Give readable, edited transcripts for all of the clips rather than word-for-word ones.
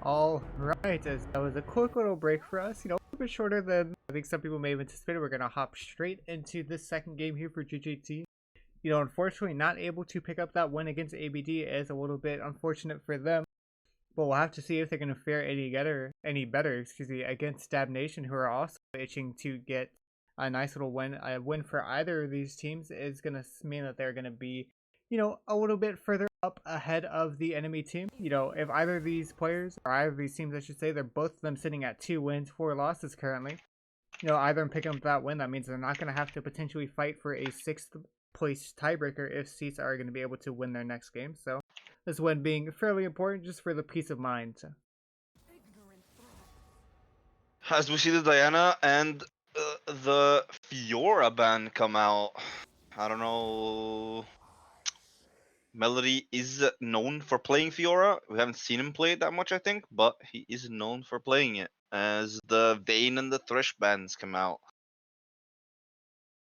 All right, as that was a quick little break for us, a little bit shorter than I think some people may have anticipated. We're gonna hop straight into this second game here for JJT. Unfortunately, not able to pick up that win against ABD is a little bit unfortunate for them. But we'll have to see if they're gonna fare any better, against Stab Nation, who are also itching to get a nice little win. A win for either of these teams is gonna mean that they're gonna be, a little bit further up ahead of the enemy team. If either of these players, or either of these teams, I should say, they're both of them sitting at 2 wins, 4 losses currently. Either them picking up that win, that means they're not going to have to potentially fight for a sixth place tiebreaker if Seats are going to be able to win their next game. So this win being fairly important just for the peace of mind. As we see the Diana and the Fiora ban come out, I don't know. Melody is known for playing Fiora. We haven't seen him play it that much, I think, but he is known for playing it. As the Vayne and the Thresh bans come out.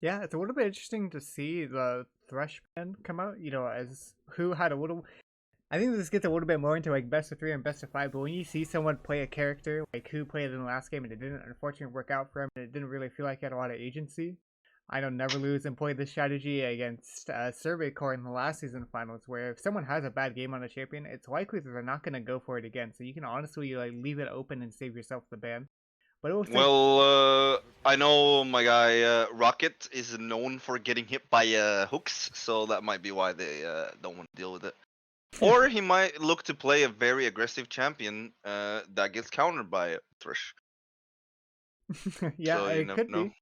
Yeah, it's a little bit interesting to see the Thresh band come out, as who had a little. I think this gets a little bit more into like best of 3 and best of 5, but when you see someone play a character like who played in the last game and it didn't unfortunately work out for him, and it didn't really feel like he had a lot of agency. I know Never Lose employed this strategy against Survey Core in the last season finals, where if someone has a bad game on a champion, it's likely that they're not going to go for it again. So you can honestly like leave it open and save yourself the ban. But it will Well, I know my guy Rocket is known for getting hit by hooks, so that might be why they don't want to deal with it. Or he might look to play a very aggressive champion that gets countered by Thresh. Yeah, So it could be.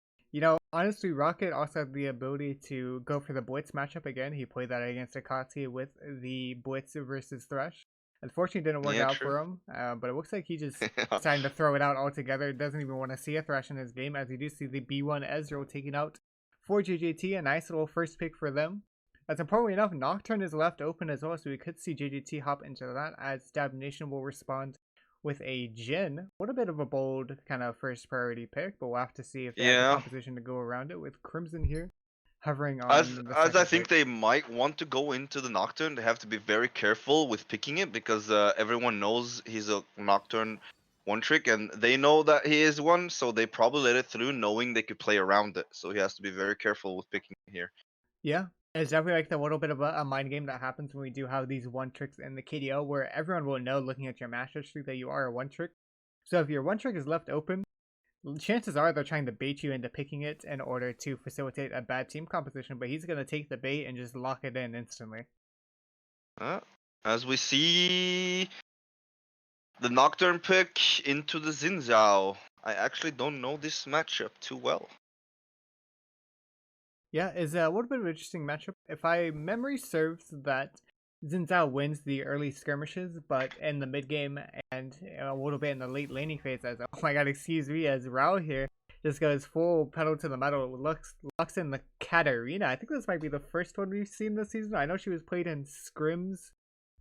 Honestly, Rocket also had the ability to go for the Blitz matchup again. He played that against Akati with the Blitz versus Thresh. Unfortunately, it didn't work Yeah, out true. for him, but it looks like he just decided to throw it out altogether. Doesn't even want to see a Thresh in his game, as you do see the B1 Ezreal taking out for JJT. A nice little first pick for them. As importantly enough, Nocturne is left open as well, so we could see JJT hop into that as Stab Nation will respond with a Jhin. What a bit of a bold kind of first priority pick, but we'll have to see if they have the composition to go around it with Crimson here hovering on the As I second think pick. they might want to go into the Nocturne, they have to be very careful with picking it because everyone knows he's a Nocturne one trick and they know that he is one, so they probably let it through knowing they could play around it. So he has to be very careful with picking it here. Yeah, it's definitely like the little bit of a mind game that happens when we do have these one tricks in the KDL, where everyone will know looking at your master history that you are a one trick. So if your one trick is left open, chances are they're trying to bait you into picking it in order to facilitate a bad team composition, but he's going to take the bait and just lock it in instantly. As we see the Nocturne pick into the Xin Zhao. I actually don't know this matchup too well. Yeah, is a little bit of an interesting matchup. If I memory serves, that Xin Zhao wins the early skirmishes, but in the mid game and a little bit in the late laning phase, as oh my god, excuse me, as Rao here just goes full pedal to the metal, locks in the Katarina. I think this might be the first one we've seen this season. I know she was played in scrims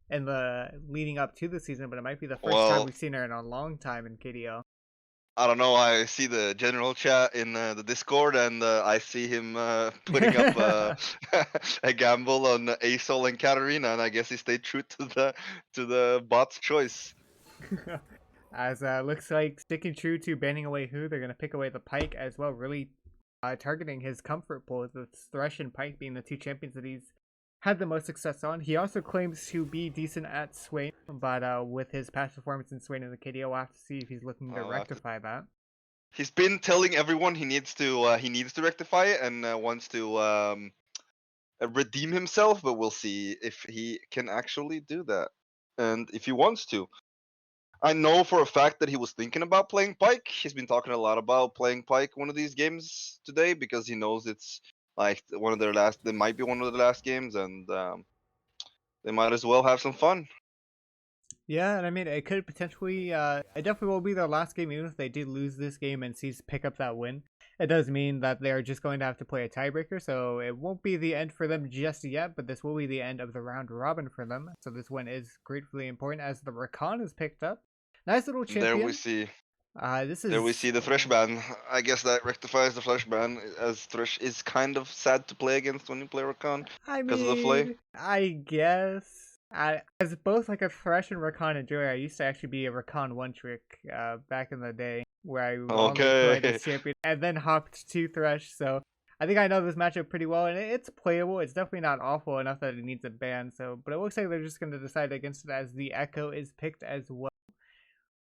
in the leading up to the season, but it might be the first time we've seen her in a long time in KDL. I don't know. I see the general chat in the Discord, and I see him putting up a gamble on Asol and Katarina, and I guess he stayed true to the bot's choice. As looks like sticking true to banning away who, they're gonna pick away the Pike as well, really targeting his comfort pool, with Thresh and Pike being the two champions that he's had the most success on. He also claims to be decent at Swain, but with his past performance in Swain in the KDO, we'll have to see if he's looking to rectify that. He's been telling everyone he needs to rectify it and wants to redeem himself, but we'll see if he can actually do that and if he wants to. I know for a fact that he was thinking about playing Pike. He's been talking a lot about playing Pike one of these games today because he knows it's like one of their last. They might be one of the last games, and they might as well have some fun. Yeah, and I mean, it could potentially, it definitely will be their last game, even if they do lose this game and Seas pick up that win. It does mean that they are just going to have to play a tiebreaker, so it won't be the end for them just yet, but this will be the end of the round robin for them. So this win is gratefully important as the Rakan is picked up. Nice little champion. There we see. This is. There we see the Thresh ban. I guess that rectifies the Thresh ban, as Thresh is kind of sad to play against when you play Rakan because of the flay. I guess. as both like a Thresh and Rakan enjoyer, I used to actually be a Rakan one trick back in the day where I only played Okay. as champion and then hopped to Thresh. So I think I know this matchup pretty well, and it's playable. It's definitely not awful enough that it needs a ban. So, but it looks like they're just going to decide against it as the Echo is picked as well.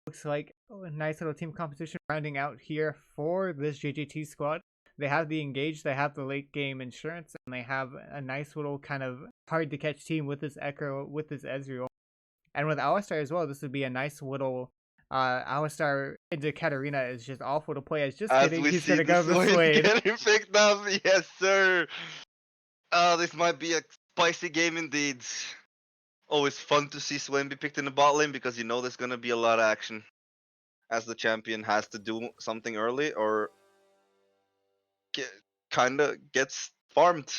Looks like a nice little team composition rounding out here for this JJT squad. They have the engage, they have the late game insurance, and they have a nice little kind of hard to catch team with this Echo, with this Ezreal. And with Alistar as well, this would be a nice little Alistar into Katarina is just awful to play as. Just As kidding, we he's see gonna go the for Swain Swain. getting picked up, yes sir. This might be a spicy game indeed. Always fun to see Swain be picked in the bot lane because you know there's gonna be a lot of action. As the champion has to do something early or kinda gets farmed.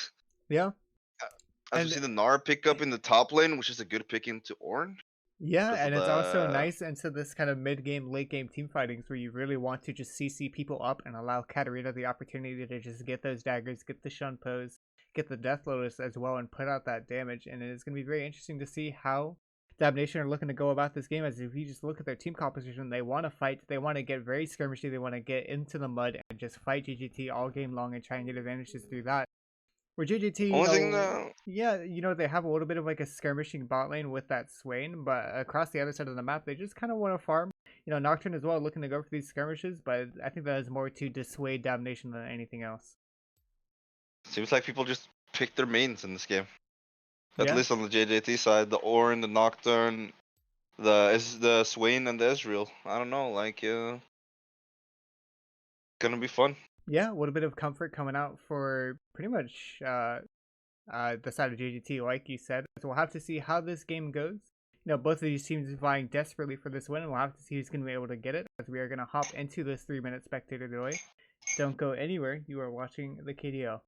Yeah. As we see the Gnar pick up in the top lane, which is a good pick into Ornn. Yeah, and it's also nice into this kind of mid-game, late-game team fightings where you really want to just CC people up and allow Katarina the opportunity to just get those daggers, get the Shun pose, get the Death Lotus as well, and put out that damage. And it is going to be very interesting to see how Damnation are looking to go about this game, as if you just look at their team composition, they want to fight, they want to get very skirmishy, they want to get into the mud and just fight JJT all game long and try and get advantages through that. Where JJT, yeah, they have a little bit of like a skirmishing bot lane with that Swain, but across the other side of the map, they just kind of want to farm. Nocturne as well, looking to go for these skirmishes, but I think that is more to dissuade Damnation than anything else. Seems like people just pick their mains in this game. At least on the JJT side, the Ornn, the Nocturne, the Swain, and the Ezreal. I don't know, like, gonna be fun. Yeah, a little bit of comfort coming out for pretty much the side of JJT, like you said. So we'll have to see how this game goes. Both of these teams are vying desperately for this win, and we'll have to see who's going to be able to get it, as we are going to hop into this 3-minute spectator delay. Don't go anywhere. You are watching the KDL.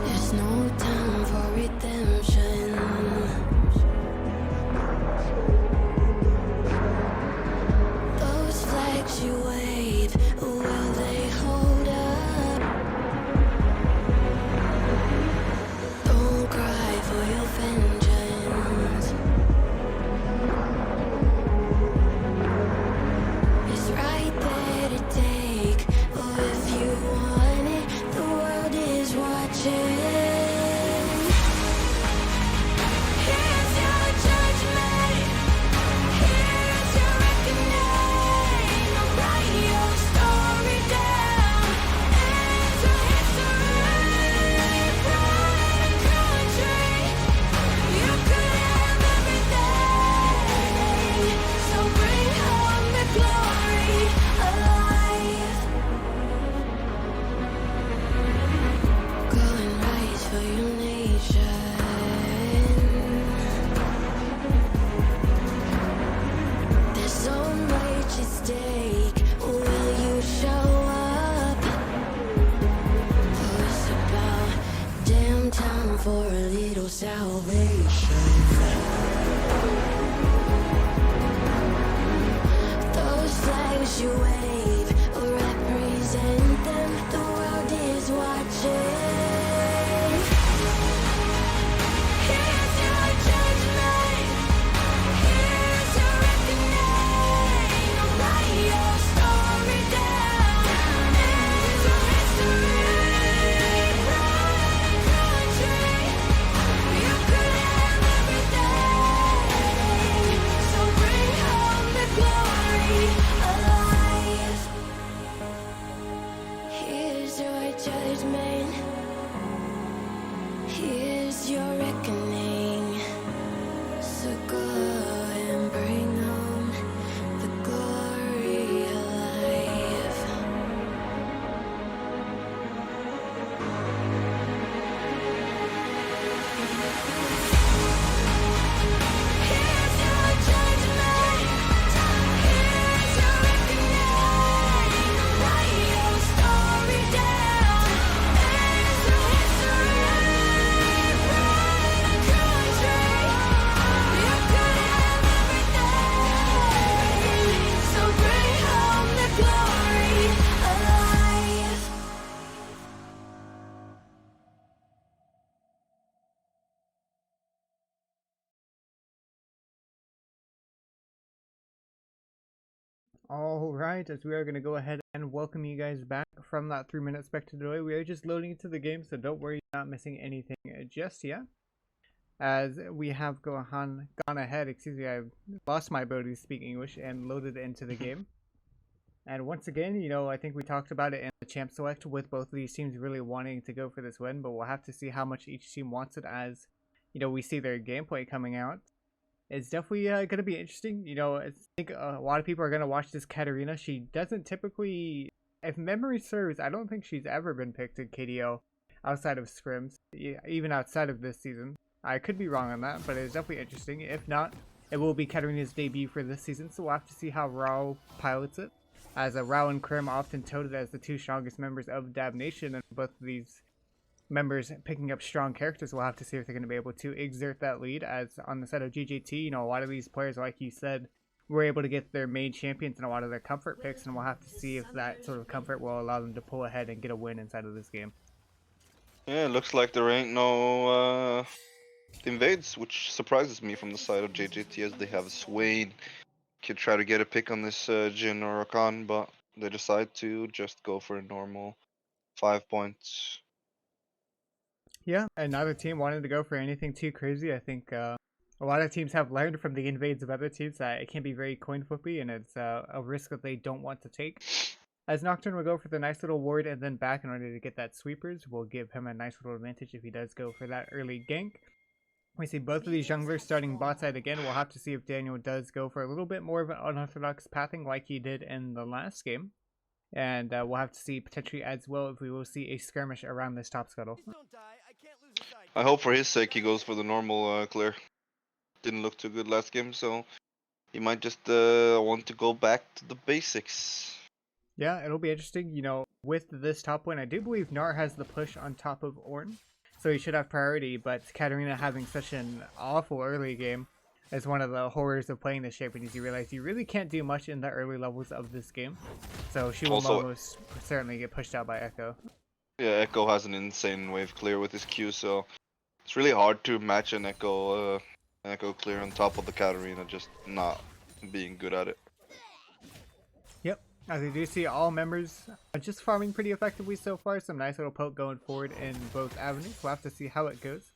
There's no time for redemption. Those flags you wave, will they hold up? Don't cry for your vengeance. It's right there to take. Oh, if you want it, the world is watching. For a little salvation. Those flags you wave represent them. The world is watching. Here's your judgment. Here's your reckoning. Write your story down. It's your history. Here's your judgment. Here's your reckoning. So go and bring home the glory alive. Here's your judgment. Here's your reckoning. Write your story down. Alright, as we are going to go ahead and welcome you guys back from that 3-minute spectator delay. We are just loading into the game, so don't worry, you're not missing anything just yet. As we have gone ahead, excuse me, I've lost my ability to speak English and loaded into the game. And once again, I think we talked about it in the champ select with both of these teams really wanting to go for this win, but we'll have to see how much each team wants it as, we see their gameplay coming out. It's definitely going to be interesting. I think a lot of people are going to watch this Katarina. She doesn't typically, if memory serves, I don't think she's ever been picked in KDL outside of scrims, even outside of this season. I could be wrong on that, but it's definitely interesting. If not, it will be Katarina's debut for this season, so we'll have to see how Rao pilots it. As Rao and Krim often touted as the two strongest members of Dab Nation, and both of these members picking up strong characters, we'll have to see if they're going to be able to exert that lead. As on the side of JJT, a lot of these players, like you said, were able to get their main champions and a lot of their comfort picks, and we'll have to see if that sort of comfort will allow them to pull ahead and get a win inside of this game. Yeah, it looks like there ain't no invades, which surprises me from the side of JJT, as they have Swain. Could try to get a pick on this Jin or Rakan, but they decide to just go for a normal 5 points. Yeah, and neither team wanted to go for anything too crazy. I think a lot of teams have learned from the invades of other teams that it can be very coin flippy, and it's a risk that they don't want to take. As Nocturne will go for the nice little ward and then back in order to get that sweepers, will give him a nice little advantage if he does go for that early gank. We see both of these junglers starting bot side again. We'll have to see if Daniel does go for a little bit more of an unorthodox pathing like he did in the last game. And we'll have to see potentially as well if we will see a skirmish around this top scuttle. I hope for his sake he goes for the normal clear. Didn't look too good last game, so he might just want to go back to the basics. Yeah, it'll be interesting. With this top lane, I do believe Gnar has the push on top of Ornn, so he should have priority, but Katarina having such an awful early game is one of the horrors of playing this shape, because you realize you really can't do much in the early levels of this game. So she will almost certainly get pushed out by Echo. Yeah, Echo has an insane wave clear with his Q, so it's really hard to match an Echo clear on top of the Katarina, just not being good at it. Yep, as we do see, all members are just farming pretty effectively so far. Some nice little poke going forward in both avenues. We'll have to see how it goes.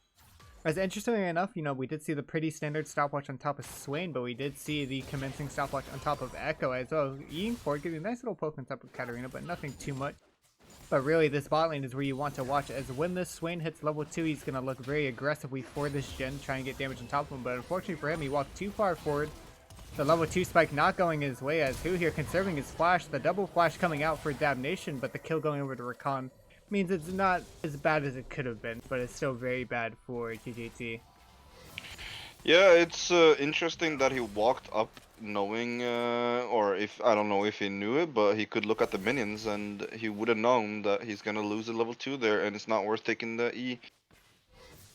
As interestingly enough, we did see the pretty standard stopwatch on top of Swain, but we did see the commencing stopwatch on top of Echo as well. Eating forward, getting a nice little poke on top of Katarina, but nothing too much. But really, this bot lane is where you want to watch, as when this Swain hits level 2, he's going to look very aggressively for this gen, try and get damage on top of him. But unfortunately for him, he walked too far forward. The level 2 spike not going his way, as Who here conserving his flash. The double flash coming out for Dab Nation, but the kill going over to Rakan means it's not as bad as it could have been, but it's still very bad for JJT. Yeah, it's interesting that he walked up knowing, or if I don't know if he knew it, but he could look at the minions and he would have known that he's gonna lose a level 2 there, and it's not worth taking the E.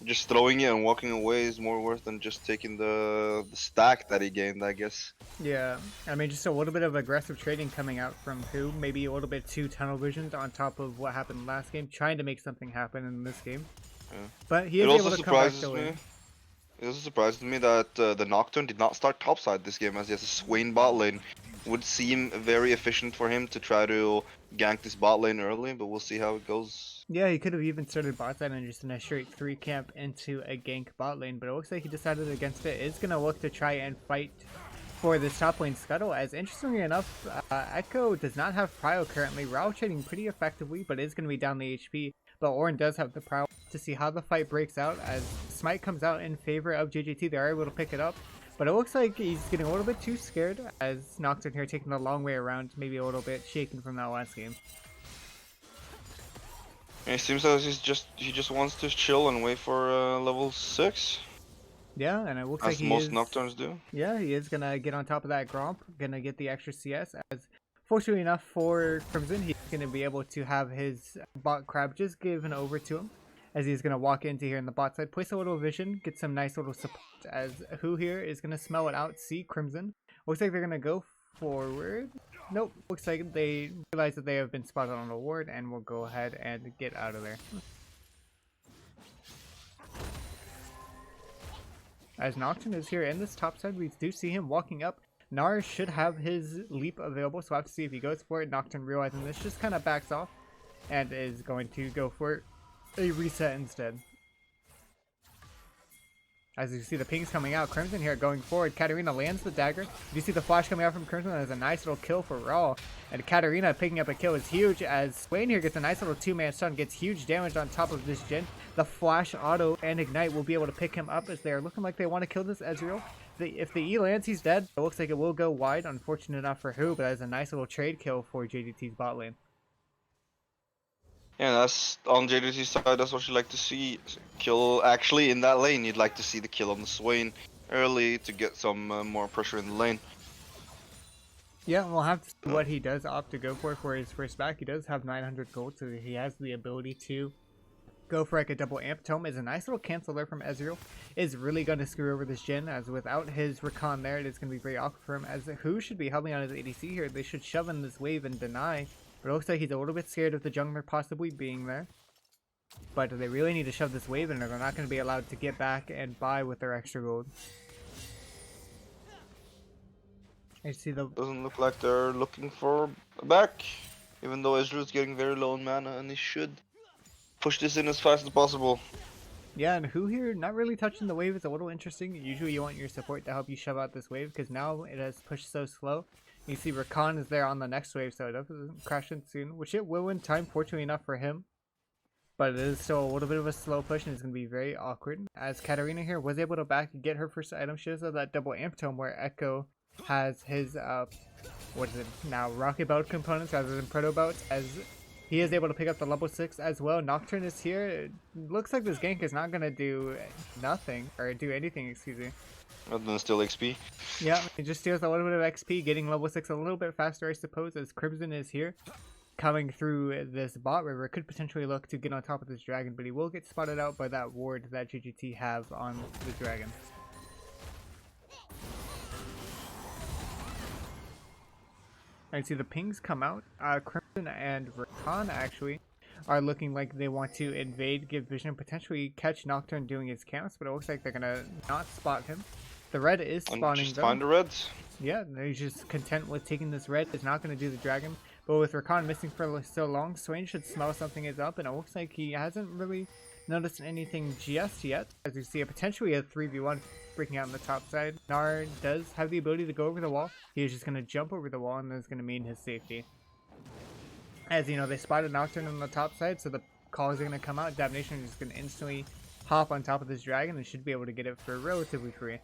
Just throwing it and walking away is more worth than just taking the stack that he gained, I guess. Yeah, I mean, just a little bit of aggressive trading coming out from Who, maybe a little bit too tunnel visioned on top of what happened last game, trying to make something happen in this game. Yeah. But he is able to come back to win. It also surprises me that the Nocturne did not start topside this game, as he has a Swain bot lane. Would seem very efficient for him to try to gank this bot lane early, but we'll see how it goes. Yeah, he could have even started bot side and just in a straight 3 camp into a gank bot lane, but it looks like he decided against it. Is going to look to try and fight for this top lane scuttle, as interestingly enough, Echo does not have prio currently. Rao trading pretty effectively, but is going to be down the HP. But Ornn does have the prio to see how the fight breaks out, as Smite comes out in favor of JJT. They are able to pick it up, but it looks like he's getting a little bit too scared, as Nocturne here taking the long way around, maybe a little bit shaken from that last game. It seems as he just wants to chill and wait for level 6. Yeah, and it looks as like most Nocturnes do. Yeah, he is gonna get on top of that Gromp, gonna get the extra CS, as fortunately enough for Crimson, he's gonna be able to have his bot crab just given over to him, as he's gonna walk into here in the bot side, place a little vision, get some nice little support, as Who here is gonna smell it out, see Crimson. Looks like they're gonna go forward. Nope, looks like they realize that they have been spotted on a ward, and will go ahead and get out of there. As Nocturne is here in this top side, we do see him walking up Nar should have his leap available, so we'll have to see if he goes for it. Nocturne, realizing this, just kind of backs off and is going to go for a reset instead. As you see the pings coming out, Crimson here going forward. Katarina lands the dagger. You see the flash coming out from Crimson. There's a nice little kill for Raw. And Katarina picking up a kill is huge as Swain here gets a nice little 2-man stun, gets huge damage on top of this Jhin. The flash, auto, and ignite will be able to pick him up as they are looking like they want to kill this Ezreal. If the E lands, he's dead. It looks like it will go wide. Unfortunate enough for who, but that is a nice little trade kill for JJT's bot lane. Yeah, that's on JJT's side. That's what you like to see. Kill actually in that lane. You'd like to see the kill on the Swain early to get some more pressure in the lane. Yeah, we'll have to see what he does opt to go for his first back. He does have 900 gold, so he has the ability to go for like a double amp tome. Is a nice little cancel there from Ezreal. Is really going to screw over this Jhin, as without his recon there, it is going to be very awkward for him. As who should be helping out his ADC here? They should shove in this wave and deny. But it looks like he's a little bit scared of the jungler possibly being there. But they really need to shove this wave in, or they're not going to be allowed to get back and buy with their extra gold. I see the... Doesn't look like they're looking for a back. Even though Ezreal's getting very low in mana, and he should push this in as fast as possible. Yeah, and who here not really touching the wave is a little interesting. Usually you want your support to help you shove out this wave, because now it has pushed so slow. You see Rakan is there on the next wave, so it doesn't crash in soon, which it will in time, fortunately enough for him. But it is still a little bit of a slow push, and it's going to be very awkward. As Katarina here was able to back and get her first item, she does have that double amp tome where Echo has his, what is it now, rocket belt components rather than proto belts, as he is able to pick up the level 6 as well. Nocturne is here. It looks like this gank is not going to do nothing, or do anything, excuse me. Other than still XP. Yeah, it just steals a little bit of XP, getting level 6 a little bit faster, I suppose, as Crimson is here. Coming through this bot river, could potentially look to get on top of this dragon, but he will get spotted out by that ward that JJT have on the dragon. I see the pings come out. Crimson and Rakan actually are looking like they want to invade, give vision, potentially catch Nocturne doing his camps, but it looks like they're gonna not spot him. The red is spawning just though. Find the reds. Yeah, he's just content with taking this red. It's not going to do the dragon. But with Rakan missing for so long, Swain should smell something is up, and it looks like he hasn't really noticed anything just yet. As you see, potentially a 3v1 breaking out on the top side. Nar does have the ability to go over the wall. He is just going to jump over the wall, and that's going to mean his safety. As you know, they spotted Nocturne on the top side, so the calls are going to come out. Damnation is just going to instantly hop on top of this dragon and should be able to get it for relatively free.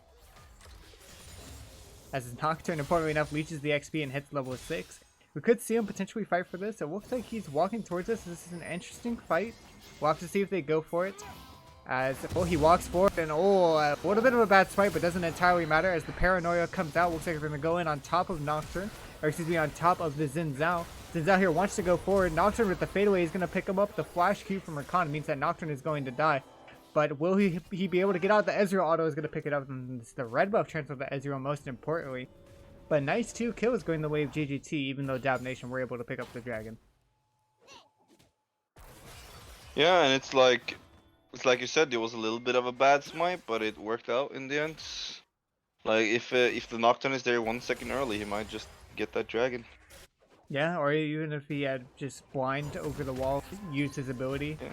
As Nocturne, importantly enough, reaches the XP and hits level 6. We could see him potentially fight for this. It looks like he's walking towards us. This is an interesting fight. We'll have to see if they go for it. As, well, he walks forward and, a little bit of a bad swipe, but doesn't entirely matter. As the paranoia comes out, looks like they're going to go in on top of Nocturne. Or, excuse me, on top of the Xin Zhao. Xin Zhao here wants to go forward. Nocturne with the fadeaway is going to pick him up. The flash Q from Rakan means that Nocturne is going to die. But will he be able to get out? The Ezreal auto is going to pick it up, and it's the red buff transfer to Ezreal most importantly. But nice 2 kills going the way of JJT, even though Damnation were able to pick up the dragon. Yeah, and it's like you said, it was a little bit of a bad smite, but it worked out in the end. Like if the Nocturne is there 1 second early, he might just get that dragon. Yeah, or even if he had just blind over the wall, used his ability. Yeah.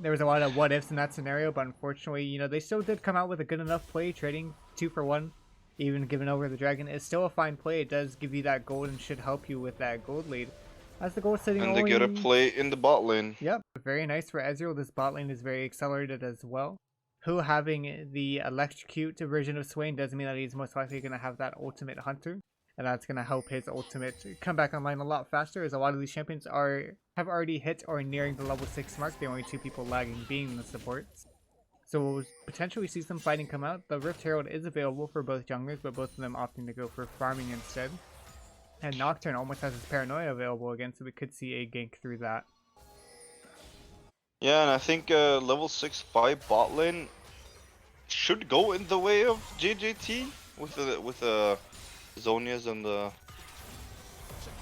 There was a lot of what ifs in that scenario, but unfortunately, you know, they still did come out with a good enough play, trading 2 for 1, even giving over the dragon. It's still a fine play. It does give you that gold and should help you with that gold lead. As the gold sitting and only... they get a play in the bot lane. Yep, very nice for Ezreal. This bot lane is very accelerated as well. Who having the electrocute version of Swain doesn't mean that he's most likely going to have that ultimate hunter. And that's going to help his ultimate come back online a lot faster, as a lot of these champions have already hit or nearing the level 6 mark. The only 2 people lagging being the supports. So we'll potentially see some fighting come out. The Rift Herald is available for both junglers, but both of them opting to go for farming instead. And Nocturne almost has his Paranoia available again, so we could see a gank through that. Yeah, and I think level 6-5 bot lane should go in the way of JJT with the Zonias and the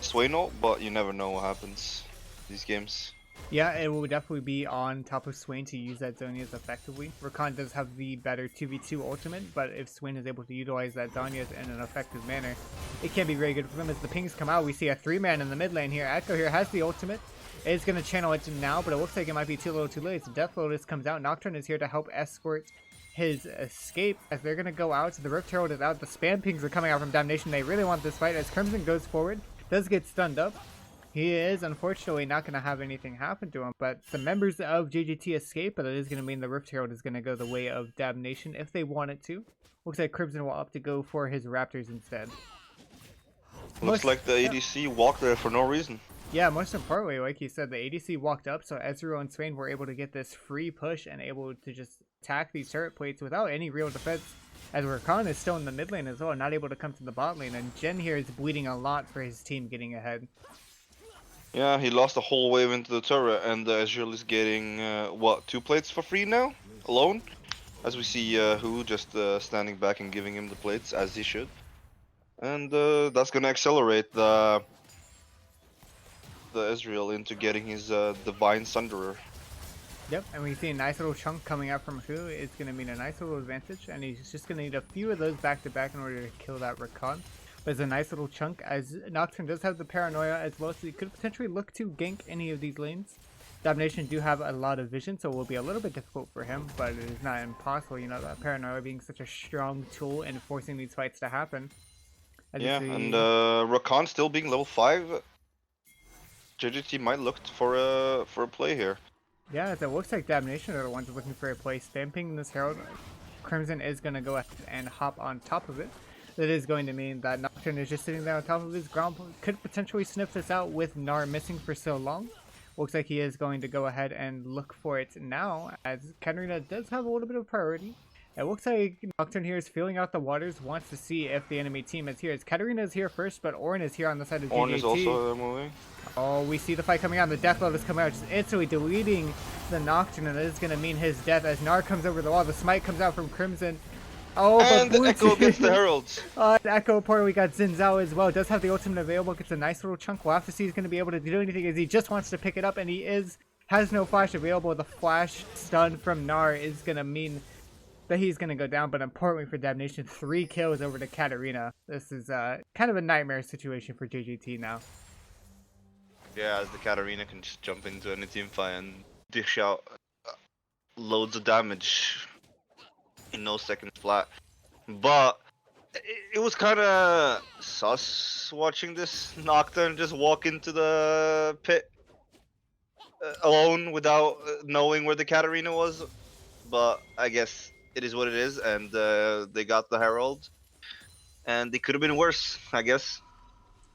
Swain ult, but you never know what happens these games. Yeah, it will definitely be on top of Swain to use that Zhonya's effectively. Rakan does have the better 2v2 ultimate, but if Swain is able to utilize that Zhonya's in an effective manner, it can be very good for them. As the pings come out, we see a 3-man in the mid lane here. Echo here has the ultimate. It's going to channel it now, but it looks like it might be too little too late. So Death Lotus comes out. Nocturne is here to help escort his escape as they're going to go out. The Rift Herald is out. The spam pings are coming out from Damnation. They really want this fight as Crimson goes forward. Does get stunned up. He is unfortunately not going to have anything happen to him, but the members of JJT escape, but it is going to mean the Rift Herald is going to go the way of Damnation if they want it to. Looks like Crimson will opt to go for his Raptors instead. Looks like the ADC walked there for no reason. Yeah, most importantly, like you said, the ADC walked up, so Ezreal and Swain were able to get this free push and able to just attack these turret plates without any real defense, as Rakan is still in the mid lane as well, not able to come to the bot lane, and Jhin here is bleeding a lot for his team getting ahead. Yeah, he lost a whole wave into the turret, and Ezreal is getting, what, 2 plates for free now? Alone? As we see Hu just standing back and giving him the plates, as he should. And that's gonna accelerate the Ezreal into getting his Divine Sunderer. Yep, and we see a nice little chunk coming out from Hu. It's going to mean a nice little advantage, and he's just going to need a few of those back-to-back in order to kill that Rakan. But it's a nice little chunk, as Nocturne does have the Paranoia as well, so he could potentially look to gank any of these lanes. Damnation do have a lot of vision, so it will be a little bit difficult for him, but it is not impossible, you know, that Paranoia being such a strong tool in forcing these fights to happen. Yeah, and Rakan still being level 5, JJT might look for a play here. Yeah, it looks like Damnation are the ones looking for a play. Stamping this Herald, Crimson is going to go ahead and hop on top of it. That is going to mean that Nocturne is just sitting there on top of his ground. Could potentially sniff this out with Gnar missing for so long. Looks like he is going to go ahead and look for it now, as Katarina does have a little bit of priority. It looks like Nocturne here is feeling out the waters, wants to see if the enemy team is here. As Katarina is here first, but Ornn is here on the side of JJT. Ornn is also moving. Oh, we see the fight coming out. The Death Lotus coming out, just instantly deleting the Nocturne, and that is going to mean his death as Gnar comes over the wall. The smite comes out from Crimson. Oh, and but the Echo gets the Heralds. Echo Porter, we got Xin Zhao as well. Does have the ultimate available. Gets a nice little chunk. We'll have to see if he's going to be able to do anything, as he just wants to pick it up, and he has no flash available. The flash stun from Gnar is going to mean that he's going to go down, but importantly for Damnation, 3 kills over to Katarina. This is kind of a nightmare situation for JJT now. Yeah, as the Katarina can just jump into any team fight and dish out loads of damage in no seconds flat. But it was kind of sus watching this Nocturne just walk into the pit alone without knowing where the Katarina was. But I guess it is what it is, and they got the Herald, and it could have been worse, I guess.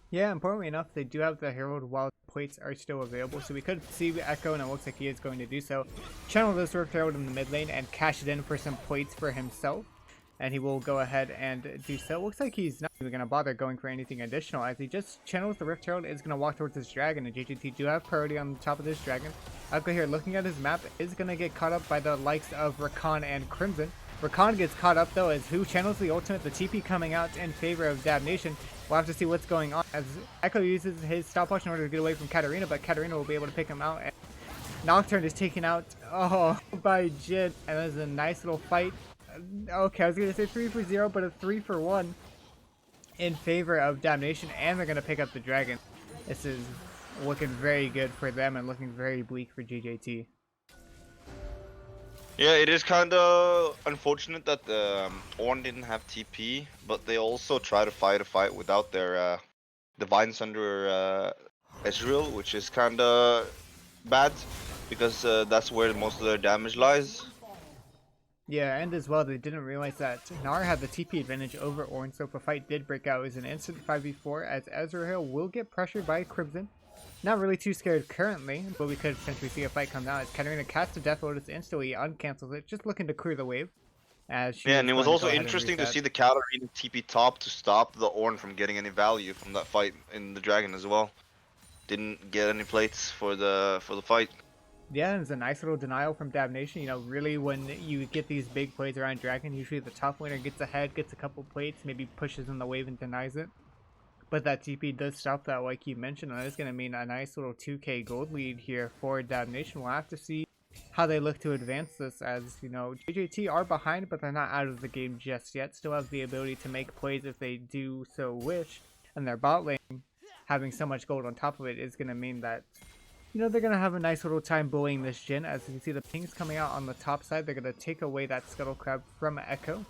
Yeah, importantly enough, they do have the Herald while the plates are still available, so we could see Echo, and it looks like he is going to do so. Channel this Rift Herald in the mid lane and cash it in for some plates for himself, and he will go ahead and do so. It looks like he's not even going to bother going for anything additional, as he just channels the Rift Herald, is going to walk towards this dragon, and JJT do have priority on the top of this dragon. Echo here, looking at his map, is going to get caught up by the likes of Rakan and Crimson. Rakan gets caught up though, as Hu channels the ultimate, the TP coming out in favor of Damnation. We'll have to see what's going on, as Echo uses his stopwatch in order to get away from Katarina, but Katarina will be able to pick him out. And Nocturne is taken out by Jhin, and that is a nice little fight. Okay, I was going to say 3 for 0, but a 3 for 1 in favor of Damnation, and they're going to pick up the dragon. This is looking very good for them and looking very bleak for JJT. Yeah, it is kind of unfortunate that Ornn didn't have TP, but they also try to fight a fight without their Divine Sunderer Ezreal, which is kind of bad, because that's where most of their damage lies. Yeah, and as well, they didn't realize that Gnar had the TP advantage over Ornn, so if a fight did break out, it was an instant 5v4, as Ezreal will get pressured by Crimson. Not really too scared currently, but we could potentially see a fight come out as Katarina casts the Death Lotus instantly, uncancels it, just looking to clear the wave. As she and it was also interesting to see the Katarina TP top to stop the Ornn from getting any value from that fight in the Dragon as well. Didn't get any plates for the fight. Yeah, and it's a nice little denial from Damnation. You know, really when you get these big plays around Dragon, usually the top laner gets ahead, gets a couple plates, maybe pushes in the wave and denies it. But that TP does stop that, like you mentioned, and it's going to mean a nice little 2k gold lead here for Damnation. We'll have to see how they look to advance this, as, you know, JJT are behind, but they're not out of the game just yet. Still have the ability to make plays if they do so wish, and their bot lane having so much gold on top of it is going to mean that, you know, they're going to have a nice little time bullying this Jhin. As you can see, the pings coming out on the top side, they're going to take away that Scuttle Crab from Echo.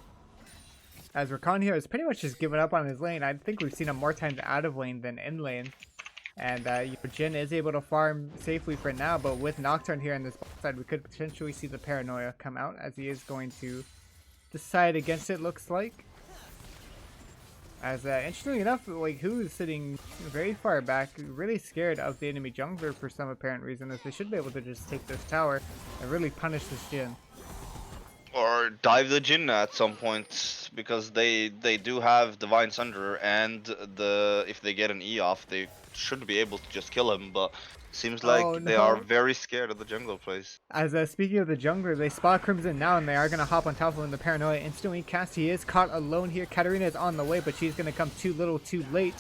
As Rakan here has pretty much just given up on his lane. I think we've seen him more times out of lane than in lane. And you know, Jhin is able to farm safely for now, but with Nocturne here on this side, we could potentially see the Paranoia come out, as he is going to decide against it, looks like. As interestingly enough, like, Hu is sitting very far back, really scared of the enemy jungler for some apparent reason, as they should be able to just take this tower and really punish this Jhin. Or dive the Jhin at some point, because they do have Divine Sunder, and if they get an E off, they should be able to just kill him, but seems like they are very scared of the jungle plays. As speaking of the jungler, they spot Crimson now, and they are going to hop on top of him. The Paranoia instantly cast. He is caught alone here. Katarina is on the way, but she's going to come too little too late.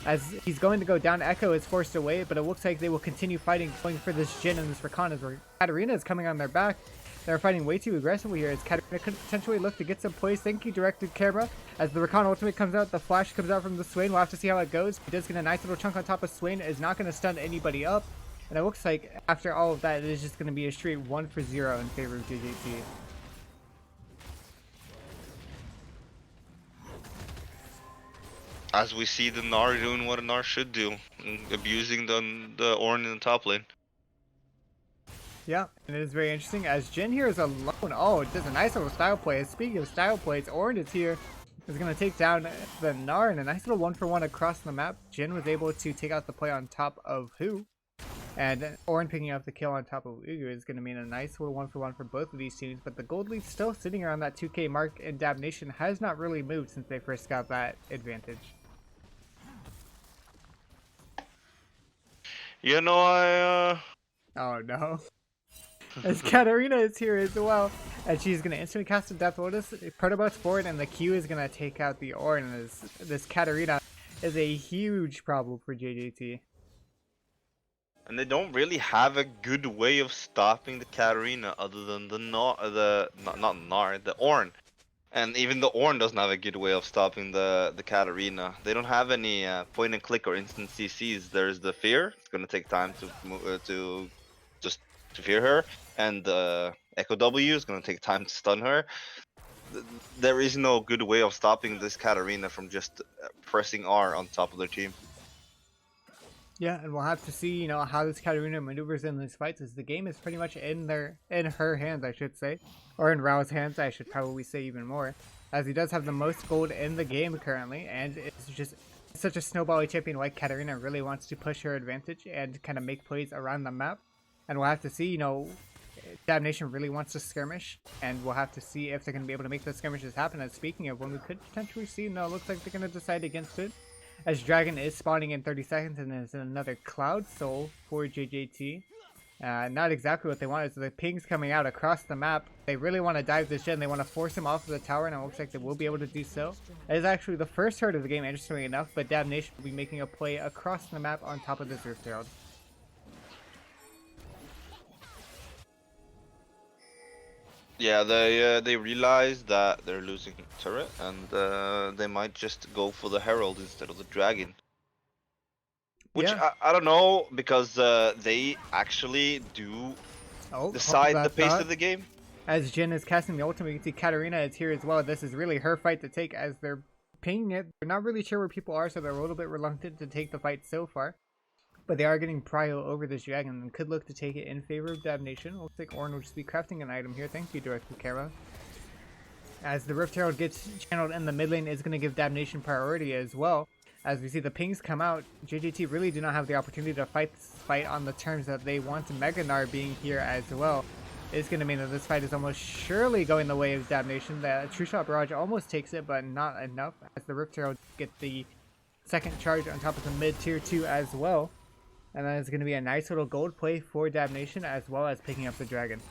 As he's going to go down, Echo is forced away, but it looks like they will continue fighting, going for this Jhin and this Rakan, as Katarina is coming on their back. They're fighting way too aggressively here, as Katarina could potentially look to get some plays. Thank you, directed camera. As the Rakan ultimate comes out, the flash comes out from the Swain. We'll have to see how it goes. He does get a nice little chunk on top of Swain. Is not going to stun anybody up. And it looks like after all of that, it is just going to be a straight 1-for-0 in favor of JJT. As we see the Gnar doing what a Gnar should do, abusing the Ornn in the top lane. Yeah, and it is very interesting, as Jhin here is alone. Oh, it does a nice little style play. Speaking of style plays, Ornn is here. Is going to take down the Gnar in a nice little 1-for-1 across the map. Jhin was able to take out the play on top of Hu. And Ornn picking up the kill on top of Ugu is going to mean a nice little 1-for-1 for both of these teams. But the gold lead still sitting around that 2k mark, and Damnation has not really moved since they first got that advantage. You know, Oh no. As Katarina is here as well, and she's going to instantly cast a Death Lotus, Protobot's forward, and the Q is going to take out the Ornn. This Katarina is a huge problem for JJT. And they don't really have a good way of stopping the Katarina other than the Ornn. And even the Ornn doesn't have a good way of stopping the Katarina. They don't have any point and click or instant CCs. There's the fear. It's gonna take time to fear her, and the Echo W is gonna take time to stun her. There is no good way of stopping this Katarina from just pressing R on top of their team. Yeah, and we'll have to see, you know, how this Katarina maneuvers in these fights, as the game is pretty much in her hands, I should say, or in Rao's hands, I should probably say even more, as he does have the most gold in the game currently, and it's just such a snowbally champion like Katarina really wants to push her advantage and kind of make plays around the map, and we'll have to see, you know, Damnation really wants to skirmish, and we'll have to see if they're going to be able to make those skirmishes happen. As speaking of when we could potentially see, no, it looks like they're going to decide against it, as Dragon is spawning in 30 seconds, and there's another Cloud Soul for JJT. Not exactly what they want, is the pings coming out across the map. They really want to dive this Jhin, they want to force him off of the tower, and it looks like they will be able to do so. It is actually the first hurt of the game, interestingly enough, but Damnation will be making a play across the map on top of this Rift Herald. Yeah, they realize that they're losing turret, and they might just go for the Herald instead of the Dragon. Which Yeah. I don't know, because they actually do decide the pace of the game. As Jhin is casting the ultimate, you can see Katarina is here as well. This is really her fight to take, as they're pinging it. They're not really sure where people are, so they're a little bit reluctant to take the fight so far. But they are getting prio over this Dragon and could look to take it in favor of Damnation. Looks like Ornn will just be crafting an item here. Thank you, Director Kara. As the Rift Herald gets channeled in the mid lane, is going to give Damnation priority as well. As we see the pings come out, JJT really do not have the opportunity to fight this fight on the terms that they want. Mega Gnar being here as well is going to mean that this fight is almost surely going the way of Damnation. The True Shot Barrage almost takes it, but not enough, as the Rift Herald get the second charge on top of the mid tier 2 as well. And then it's going to be a nice little gold play for Damnation, as well as picking up the Dragon.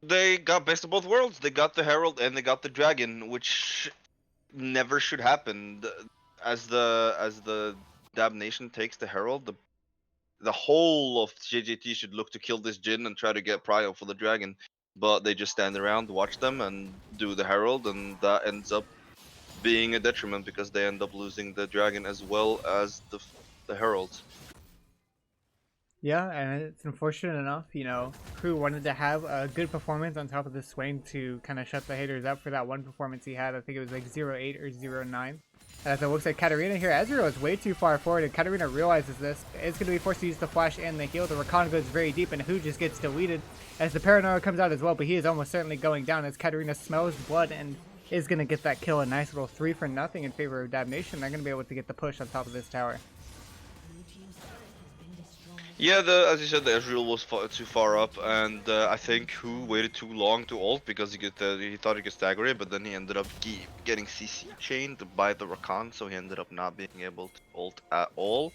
They got best of both worlds. They got the Herald and they got the Dragon, which never should happen. As the Dab Nation takes the Herald, the whole of JJT should look to kill this Jin and try to get Prio for the dragon, but they just stand around, watch them, and do the Herald, and that ends up being a detriment because they end up losing the dragon as well as the Herald. Yeah, and it's unfortunate enough, you know, Crew wanted to have a good performance on top of the Swain to kind of shut the haters up for that one performance he had. I think it was like 0-8 or 0-9. As it looks like Katarina here, Ezreal is way too far forward, and Katarina realizes this. Is going to be forced to use the flash and the heal. The Rakan goes very deep, and Who just gets deleted as the Paranoia comes out as well, but he is almost certainly going down as Katarina smells blood and is going to get that kill. A nice little 3-for-0 in favor of Damnation. They're going to be able to get the push on top of this tower. Yeah, as you said, the Ezreal was too far up, and I think Who waited too long to ult because he thought he could stagger it, but then he ended up getting CC chained by the Rakan, so he ended up not being able to ult at all,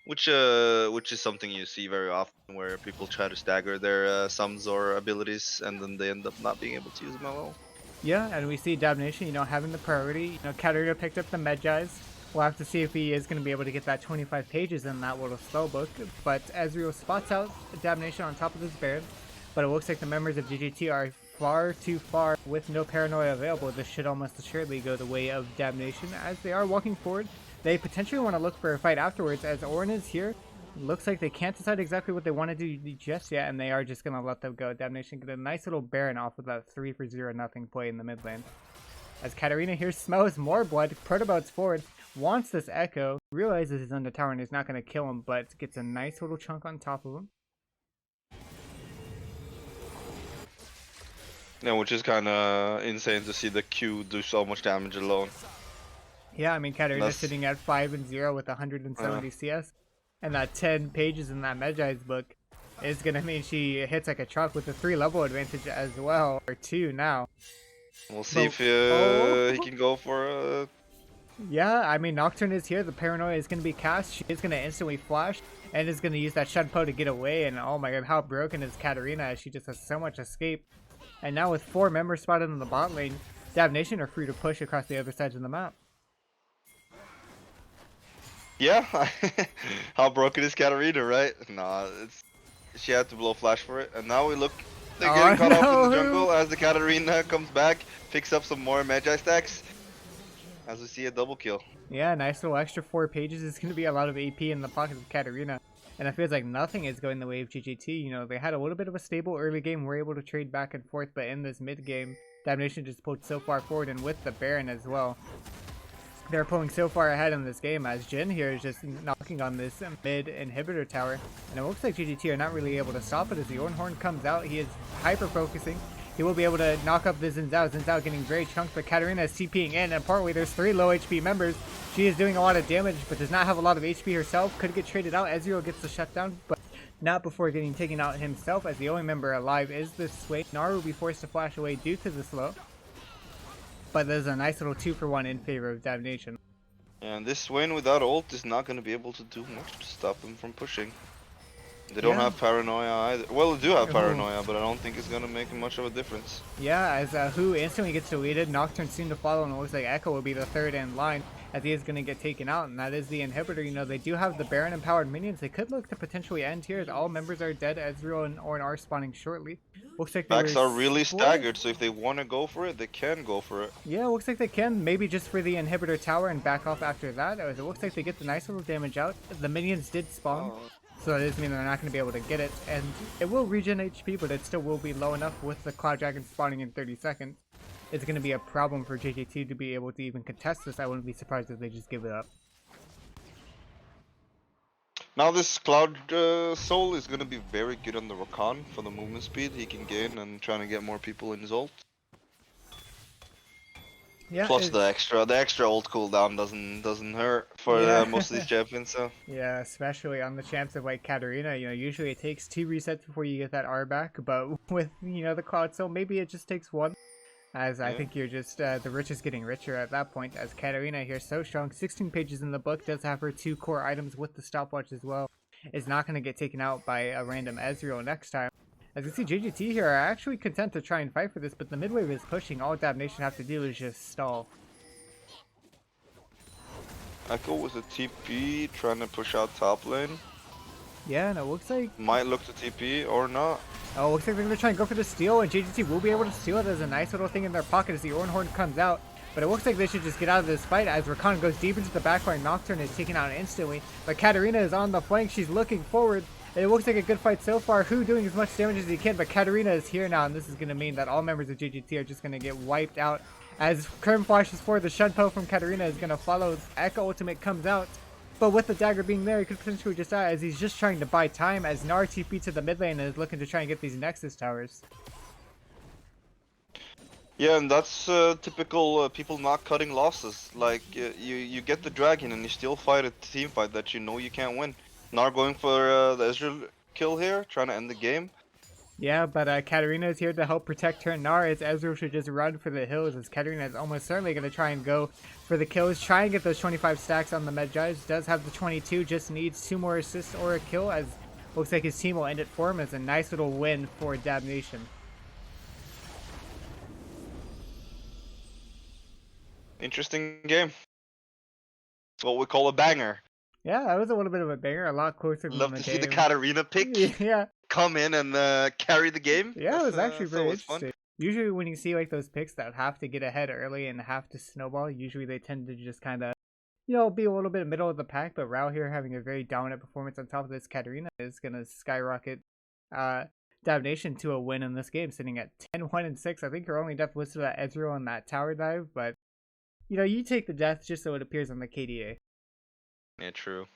which is something you see very often where people try to stagger their sums or abilities, and then they end up not being able to use them at all. Yeah, and we see Damnation, you know, having the priority. You know, Katarina picked up the Medjais. We'll have to see if he is going to be able to get that 25 pages in that little spellbook. But Ezreal spots out Damnation on top of this Baron. But it looks like the members of JJT are far too far with no Paranoia available. This should almost assuredly go the way of Damnation as they are walking forward. They potentially want to look for a fight afterwards as Ornn is here. Looks like they can't decide exactly what they want to do just yet, and they are just going to let them go. Damnation get a nice little Baron off of that 3-for-0 play in the mid lane. As Katarina here smells more blood, Protobout's forward, wants this Echo, realizes he's on the tower and is not going to kill him, but gets a nice little chunk on top of him. Yeah, which is kind of insane to see the Q do so much damage alone. Yeah, I mean, Katarina's sitting at 5-0 with 170 CS, and that 10 pages in that Medjai's book is going to mean she hits like a truck with a 3-level advantage as well, or 2 now. We'll see if he can go for Yeah, I mean, Nocturne is here. The Paranoia is going to be cast. She is going to instantly flash and is going to use that Shunpo to get away. And oh my god, how broken is Katarina as she just has so much escape. And now with 4 members spotted in the bot lane, Damnation are free to push across the other sides of the map. Yeah, how broken is Katarina, right? Nah, she had to blow flash for it, and now we look. They're getting caught off in the jungle as the Katarina comes back, picks up some more Magi stacks. As we see a double kill. Yeah, nice little extra 4 pages. It's going to be a lot of AP in the pocket of Katarina. And it feels like nothing is going the way of JJT. You know, they had a little bit of a stable early game. We're able to trade back and forth, but in this mid game, Damnation just pulled so far forward, and with the Baron as well. They're pulling so far ahead in this game as Jin here is just knocking on this mid inhibitor tower. And it looks like JJT are not really able to stop it as the Ornhorn comes out. He is hyper focusing. He will be able to knock up the Xin Zhao. Xin Zhao getting very chunked, but Katarina is TPing in, and apparently there's 3 low HP members. She is doing a lot of damage, but does not have a lot of HP herself. Could get traded out. Ezreal gets the shutdown, but not before getting taken out himself, as the only member alive is this Swain. Naru will be forced to flash away due to the slow. But there's a nice little 2-for-1 in favor of Damnation. And this Swain without ult is not going to be able to do much to stop them from pushing. They don't have Paranoia either. Well, they do have Paranoia, but I don't think it's going to make much of a difference. Yeah, as Who instantly gets deleted, Nocturne soon to follow, and it looks like Echo will be the third in line as he is going to get taken out, and that is the inhibitor. You know, they do have the Baron empowered minions. They could look to potentially end here as all members are dead. Ezreal and Ornn are spawning shortly. Looks like Backs are really staggered, so if they want to go for it, they can go for it. Yeah, looks like they can. Maybe just for the inhibitor tower and back off after that. As it looks like they get the nice little damage out. The minions did spawn. So that does mean they're not going to be able to get it, and it will regen HP, but it still will be low enough with the Cloud Dragon spawning in 30 seconds. It's going to be a problem for JJT to be able to even contest this. I wouldn't be surprised if they just give it up. Now this Cloud Soul is going to be very good on the Rakan for the movement speed he can gain and trying to get more people in his ult. Yeah, plus the extra ult cooldown doesn't hurt for most of these champions. So yeah, especially on the champs of like Katarina, you know, usually it takes 2 resets before you get that R back, but with the Cloud Soul, maybe it just takes 1. As I think you're just the rich is getting richer at that point. As Katarina here, so strong, 16 pages in the book, does have her 2 core items with the stopwatch as well. Is not going to get taken out by a random Ezreal next time. As you see, JJT here are actually content to try and fight for this, but the mid wave is pushing. All Damnation have to do is just stall. Echo with a TP trying to push out top lane. Yeah, and it looks like Might look to TP or not. looks like they're gonna try and go for the steal, and JJT will be able to steal it as a nice little thing in their pocket as the Ornhorn comes out. But it looks like they should just get out of this fight as Rakan goes deep into the backline. Nocturne is taken out instantly. But Katarina is on the flank. She's looking forward. It looks like a good fight so far. Who doing as much damage as he can, but Katarina is here now, and this is going to mean that all members of JJT are just going to get wiped out. As Kerm flashes forward, the Shunpo from Katarina is going to follow. Echo Ultimate comes out. But with the dagger being there, he could potentially just die as he's just trying to buy time as Gnar TP to the mid lane and is looking to try and get these Nexus towers. Yeah, and that's typical people not cutting losses. Like you get the dragon and you still fight a team fight that you know you can't win. Gnar going for the Ezreal kill here, trying to end the game. Yeah, but Katarina is here to help protect her. Gnar as Ezreal should just run for the hills as Katarina is almost certainly going to try and go for the kills. Try and get those 25 stacks on the Medjay. Does have the 22, just needs 2 more assists or a kill as looks like his team will end it for him as a nice little win for Damnation. Interesting game. What we call a banger. Yeah, that was a little bit of a banger, a lot closer than Love the to game. see the Katarina pick Yeah, come in and carry the game. yeah, it was actually That's very always interesting. fun. Usually when you see like those picks that have to get ahead early and have to snowball, usually they tend to just kind of, be a little bit middle of the pack. But Rao here having a very dominant performance on top of this Katarina is going to skyrocket Damnation to a win in this game, sitting at 10-1-6. I think her only death listed at Ezreal on that tower dive, but you take the death just so it appears on the KDA. Yeah, true.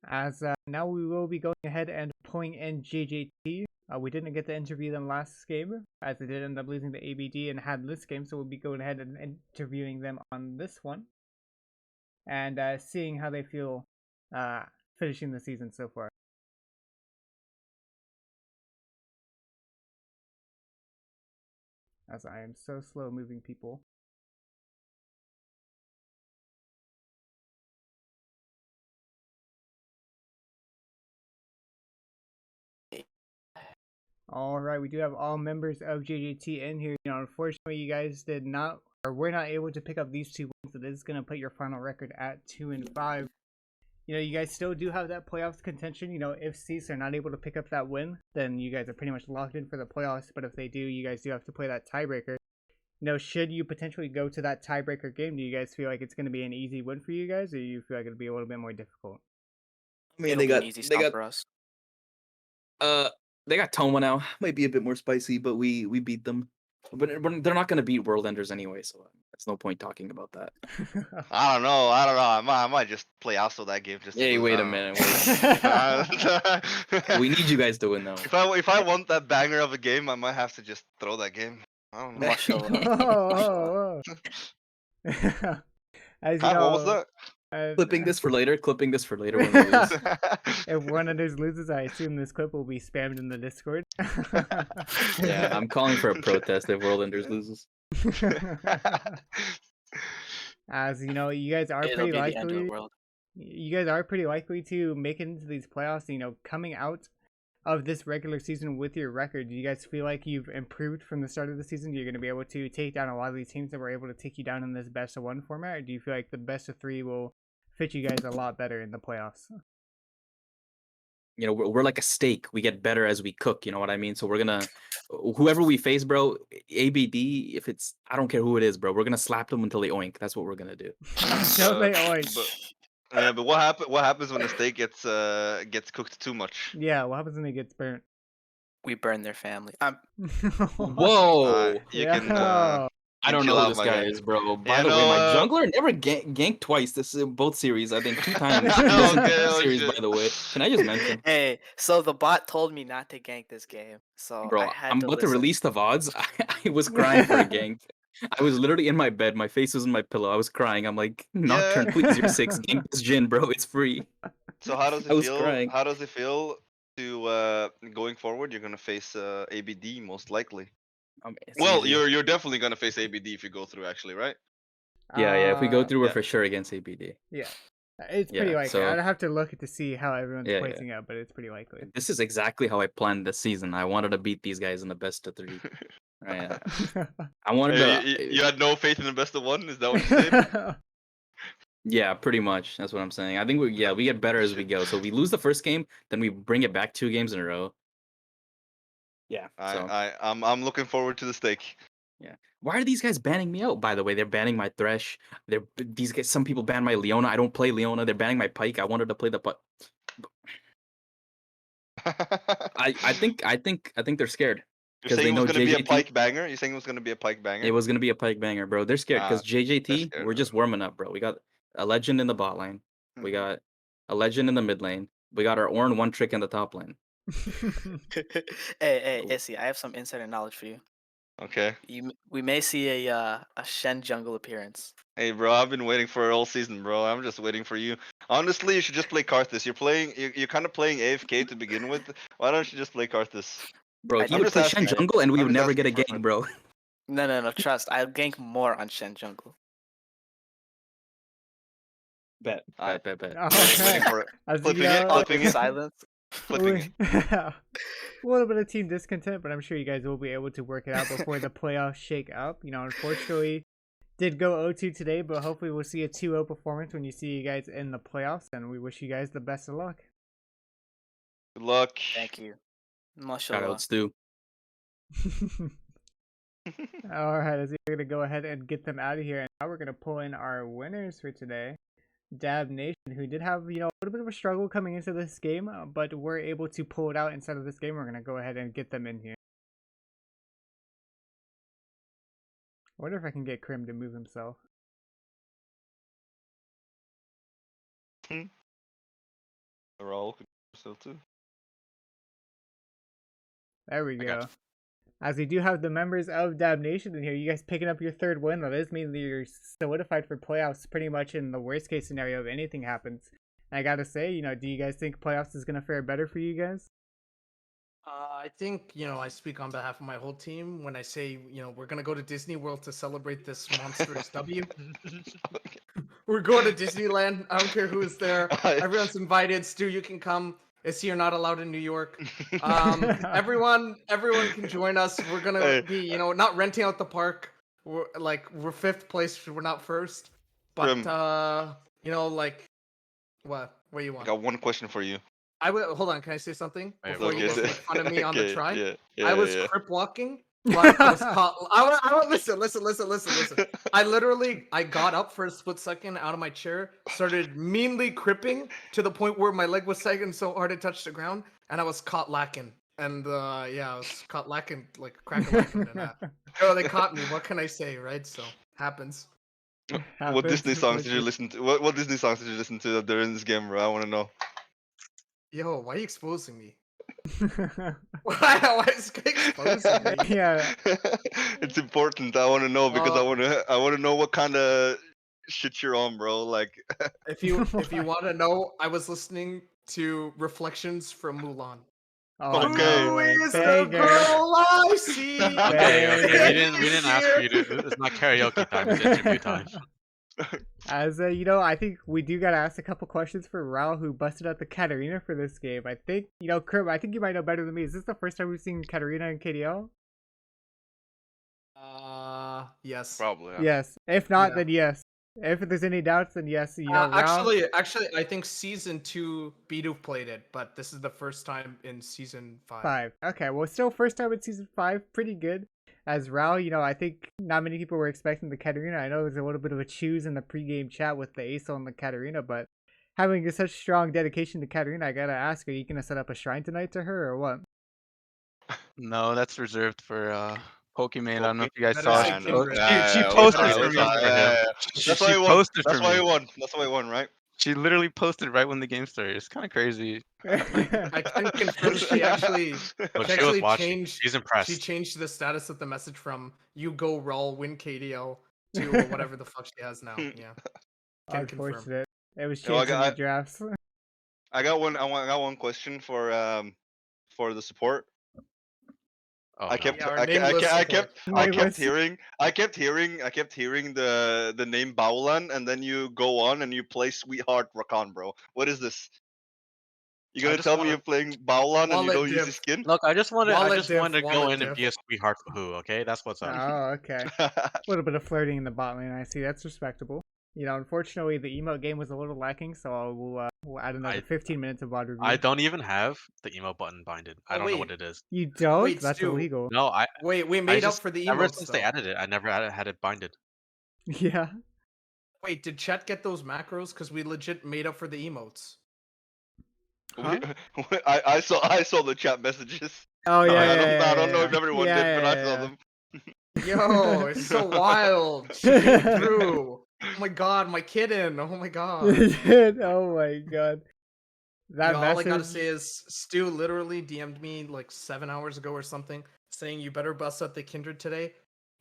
As now we will be going ahead and pulling in JJT. We didn't get to interview them last game, as they did end up losing the ABD and had this game, so we'll be going ahead and interviewing them on this one. And seeing how they feel finishing the season so far. As I am so slow moving people. Alright, we do have all members of JJT in here. Unfortunately, you guys did not, or were not able to pick up these 2 wins, so this is going to put your final record at 2-5. You guys still do have that playoffs contention. If Cease are not able to pick up that win, then you guys are pretty much locked in for the playoffs. But if they do, you guys do have to play that tiebreaker. Should you potentially go to that tiebreaker game, do you guys feel like it's going to be an easy win for you guys, or do you feel like it'll be a little bit more difficult? I mean, It'll they be an got easy they stop got for us. they got Toma now. Might be a bit more spicy, but we beat them. But they're not gonna beat World Enders anyway, so there's no point talking about that. I don't know. I might just play also that game just. Hey, to lose. wait I a don't know. minute. We need you guys to win though. If I want that banger of a game, I might have to just throw that game. I don't know. Mashallah. As Huh, what was that? Clipping this for later. Clipping this for later when we lose. If one of those loses, I assume this clip will be spammed in the Discord. Yeah, I'm calling for a protest if World Enders loses. As you guys are It'll pretty be the end of the likely. world. You guys are pretty likely to make it into these playoffs. Coming out of this regular season with your record, do you guys feel like you've improved from the start of the season? You're going to be able to take down a lot of these teams that were able to take you down in this best of 1 format, or do you feel like the best of 3 will fit you guys a lot better in the playoffs? We're like a steak. We get better as we cook. You know what I mean? So we're gonna, whoever we face, bro, ABD. If it's, I don't care who it is, bro. We're gonna slap them until they oink. That's what we're gonna do. Until they oink. But what happens when the steak gets cooked too much? Yeah, what happens when it gets burnt? We burn their family. Whoa! You can. I don't chill know out, who this my guy guy. is, bro. By Yeah, the way, no, my jungler never ganked twice. This is both series. I think 2 times. Okay, series, shit. by the way. Can I just mention, Hey, so the bot told me not to gank this game, so bro? I had I'm to about to listen. release the VODs. I was crying for a gank. I was literally in my bed. My face was in my pillow. I was crying. I'm like, Nocturne, please, you're 6. Gank this Jin, bro. It's free. So how does I it was feel? crying. How does it feel to going forward? You're gonna face ABD most likely. It's Well, easy. you're definitely gonna face ABD if you go through, actually, right? Yeah. If we go through, we're yeah. for sure against ABD. Yeah. It's pretty Yeah, likely. so- I'd have to look to see how everyone's Yeah, placing out, but it's pretty likely. This is exactly how I planned this season. I wanted to beat these guys in the best of 3. Right, I wanted You to. had no faith in the best of one. Is that what you're saying? Yeah, pretty much. That's what I'm saying. I think we get better as we Shit. go. So we lose the first game, then we bring it back 2 games in a row. Yeah. So I'm looking forward to the steak. yeah. Why are these guys banning me out? By the way, they're banning my Thresh. These guys. Some people ban my Leona. I don't play Leona. They're banning my Pike. I wanted to play the Pike. I think they're scared You're because saying they it was know gonna be a JJT. pike banger? You're saying it was gonna be a pike banger? It was gonna be a Pike banger, bro. They're scared because They're JJT. scared, We're bro. just warming up, bro. We got a legend in the bot lane. We Mhm. got a legend in the mid lane. We got our Ornn one trick in the top lane. Hey, Oh. Issy, I have some insider knowledge for you. Okay. We may see a Shen jungle appearance. Hey, bro, I've been waiting for it all season, bro. I'm just waiting for you. Honestly, you should just play Karthus. You're kind of playing AFK to begin with. Why don't you just play Karthus? Bro, he I'm would just play Shen asking. jungle and we I'm would just never get a asking for a gank, friend. bro. No, trust. I'll gank more on Shen jungle. Bet. Alright. Bet. Waiting for it. As Flipping you it, know, flipping it. Silence. Flipping it. a little bit of team discontent, but I'm sure you guys will be able to work it out before the playoffs shake up. You know, unfortunately, did go 0-2 today, but hopefully we'll see a 2-0 performance when you see you guys in the playoffs, and we wish you guys the best of luck. Good luck. Thank you. Shout Mashallah. out Stu. Alright, as we're going to go ahead and get them out of here, and now we're going to pull in our winners for today. Dab Nation, who did have, you know, a little bit of a struggle coming into this game, but were able to pull it out inside of this game. We're going to go ahead and get them in here. I wonder if I can get Krim to move himself. They're all so too. There we I got go. As we do have the members of Dab Nation in here, you guys picking up your 3rd win. That is mean that you're solidified for playoffs pretty much in the worst case scenario if anything happens. And I gotta say, you know, do you guys think playoffs is gonna fare better for you guys? I think, I speak on behalf of my whole team when I say, we're going to go to Disney World to celebrate this monstrous W. We're going to Disneyland. I don't care who's there. Everyone's invited. Stu, you can come. Issy, you're not allowed in New York. Everyone can join us. We're going to be, not renting out the park. We're 5th place. We're not first. But, what? What do you I want? got one question for you. Hold on. Can I say something before you Okay, both make fun of me on the try? Yeah, I was crip walking, but I was caught. I don't listen. I got up for a split second out of my chair, started meanly cripping to the point where my leg was sagging so hard it touched the ground, and I was caught lacking. And I was caught lacking like crack a lacking. They caught me. What can I say, right? So happens. What Disney songs did you listen to? What Disney songs did you listen to during this game, bro? I want to know. Yo, why are you exposing me? Why is he exposing me? Yeah. It's important. I want to know because I want to know what kind of shit you're on, bro. Like, if you want to know, I was listening to Reflections from Mulan. Oh, Okay. no Who way. is the Banger. girl I see? Okay. We didn't ask for you to. It's not karaoke time. It's interview time. As you know, I think we do gotta ask a couple questions for Raul, who busted out the Katarina for this game. I think, Krim, I think you might know better than me. Is this the first time we've seen Katarina in KDL? Yes. Probably. Yeah. Yes. If not, Yeah. then yes. If there's any doubts, then yes. Raul. Actually, I think season 2 Bidu played it, but this is the first time in season 5. 5. Okay, well, still first time in season 5. Pretty good. As Raul, I think not many people were expecting the Katarina. I know there's a little bit of a choose in the pregame chat with the Ace on the Katarina, but having such strong dedication to Katarina, I gotta ask, are you gonna set up a shrine tonight to her or what? No, that's reserved for Pokimane. I don't know if you guys Better saw. say She Kindred. she Yeah, posted yeah, for me. yeah. She That's why he won. posted That's for why he me. won. That's why he won, right? She literally posted right when the game started. It's kind of crazy. I can confirm she actually Look, she was watching. changed. She's impressed. She changed the status of the message from "You go Raul, win KDL" to whatever the fuck she has now. Yeah. Can confirm. Unfortunate. It was Yeah, well, changing the drafts. I got one question for the support. Oh, I no. kept Yeah, our I nameless kept Nameless. hearing the name Baulan, and then you go on and you play Sweetheart Rakan, bro. What is this? You gonna just tell me wanna- you're playing Baolan and you Wallet don't use diff. his skin? Look, I just wanted Wallet diff, to go wallet in and diff. be a sweetheart for who. Okay, that's what's up. Oh, okay. A little bit of flirting in the bot lane. I see. That's respectable. Unfortunately, the emote game was a little lacking, so we'll add another 15 minutes of VOD review. I don't even have the emote button binded. I Oh, don't know wait. what it is. You don't? Wait, That's Stu. illegal. No, Wait, we I made up just for the ever emotes since though. they added it, I never had it binded. Yeah. Wait, did Chet get those macros? Because we legit made up for the emotes. Huh? I saw the chat messages. Oh No, yeah. I don't know if everyone did, but I saw them. Yo, it's so wild. She came through. Oh my god, my kitten. Oh my god. Oh my god. That Yo, all I gotta message. say is Stu literally DM'd me like 7 hours ago or something, saying you better bust up the Kindred today.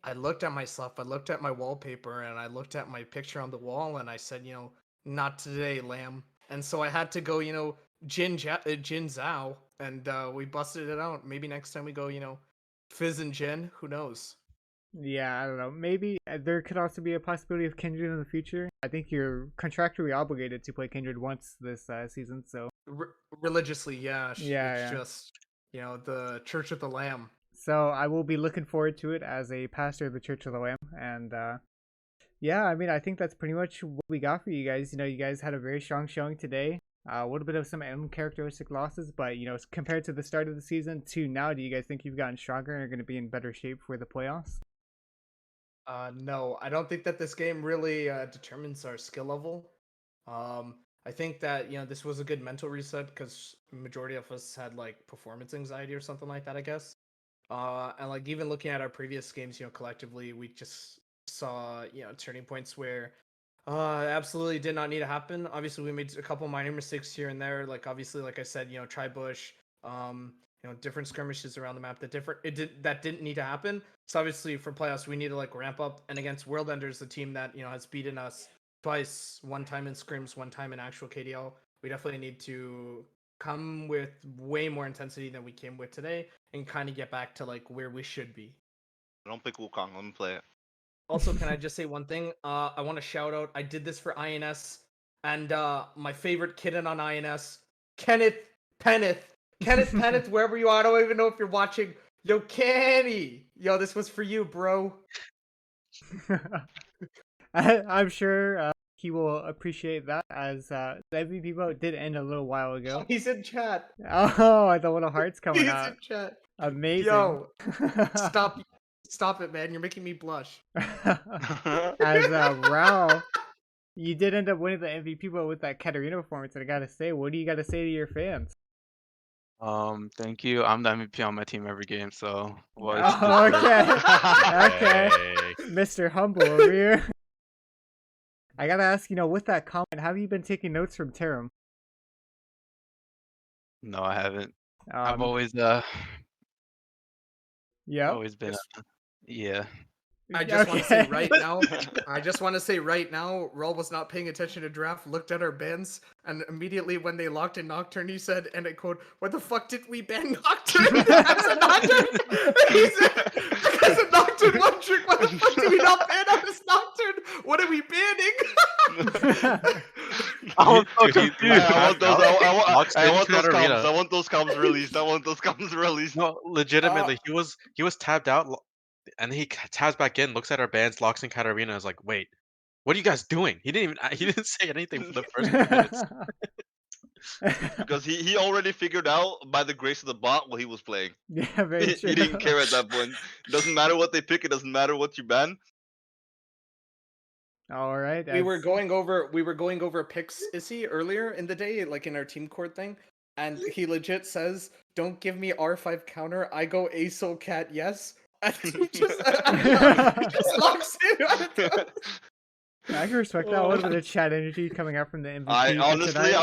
I looked at myself, I looked at my wallpaper, and I looked at my picture on the wall, and I said, not today, lamb. And so I had to go, Jin Zhao, and we busted it out. Maybe next time we go, Fizz and Jin, who knows? Yeah, I don't know. Maybe there could also be a possibility of Kindred in the future. I think you're contractually obligated to play Kindred once this season, so. Religiously, yeah. Yeah. Just, the Church of the Lamb. So I will be looking forward to it as a pastor of the Church of the Lamb. And yeah, I mean, I think that's pretty much what we got for you guys. You guys had a very strong showing today. A little bit of some uncharacteristic losses, but compared to the start of the season to now, do you guys think you've gotten stronger and are going to be in better shape for the playoffs? No, I don't think that this game really determines our skill level. I think that this was a good mental reset because majority of us had like performance anxiety or something like that, I guess. And like even looking at our previous games, collectively we just saw turning points where absolutely did not need to happen. Obviously, we made a couple minor mistakes here and there. Like obviously, like I said, try bush, different skirmishes around the map that didn't need to happen. So obviously for playoffs, we need to like ramp up. And against World Enders, the team that has beaten us twice, one time in scrims, one time in actual KDL, we definitely need to come with way more intensity than we came with today and kind of get back to like where we should be. I don't pick Wukong. Let me play it. Also, can I just say one thing? I want to shout out. I did this for INS, and my favorite kitten on INS, Kenneth Penneth, wherever you are. I don't even know if you're watching. Yo, Kenny. Yo, this was for you, bro. I'm sure he will appreciate that, as the MVP vote did end a little while ago. He's in chat. Oh, the little hearts coming He's out. in chat. Amazing. Yo, stop it, man. You're making me blush. As Rao, you did end up winning the MVP vote with that Katarina performance, and I gotta say, what do you gotta say to your fans? Thank you. I'm the MVP on my team every game, so Oh, okay. Mr. Humble over here. I gotta ask, with that comment, have you been taking notes from Tarum? No, I haven't. I've always always been yeah. I just want to say right now, Rel was not paying attention to draft, looked at our bans, and immediately when they locked in Nocturne, he said, and I quote, "What the fuck did we ban Nocturne?" As a Nocturne, he said, "Because of Nocturne one trick, why the fuck do we not ban on this Nocturne? What are we banning?" I'm so I confused. want those. I want those Katarina. comms. I want those comms released. I want those comms released. No, legitimately, he was tabbed out, and he tabs back in, looks at our bans, locks in Katarina, is like, "Wait, what are you guys doing?" He didn't say anything for the first 2 minutes. Because he already figured out by the grace of the bot what he was playing. Yeah, very true. He didn't care at that point. It doesn't matter what they pick. It doesn't matter what you ban. All right. We were going over picks, Issy, earlier in the day, like in our team court thing, and he legit says, "Don't give me R5 counter. I go ASO cat yes." And he just locks in. I can respect that. A little bit of chat energy coming out from the MVP. I honestly, tonight.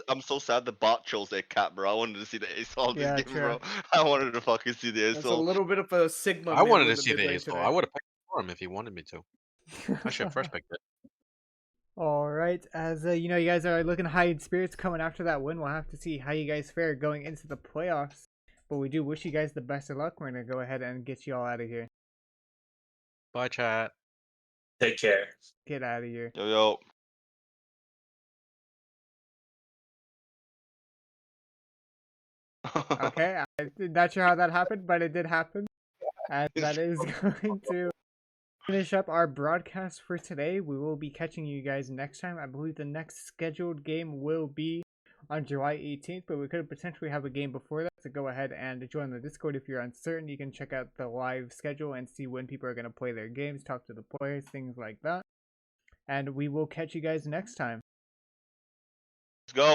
I'm so sad the bot chose a cat, bro. I wanted to see the ace all this game, bro. I wanted to fucking see the ace. That's a little bit of a Sigma. I wanted to see the ace. I would have picked for him if he wanted me to. I should have first picked it. All right, as you guys are looking high in spirits coming after that win. We'll have to see how you guys fare going into the playoffs. But we do wish you guys the best of luck. We're gonna go ahead and get you all out of here. Bye, chat. Take care. Get out of here. Yo. Okay, I'm not sure how that happened, but it did happen. And that is going to finish up our broadcast for today. We will be catching you guys next time. I believe the next scheduled game will be on July 18th, but we could potentially have a game before that. So go ahead and join the Discord if you're uncertain. You can check out the live schedule and see when people are going to play their games, talk to the players, things like that. And we will catch you guys next time. Let's go.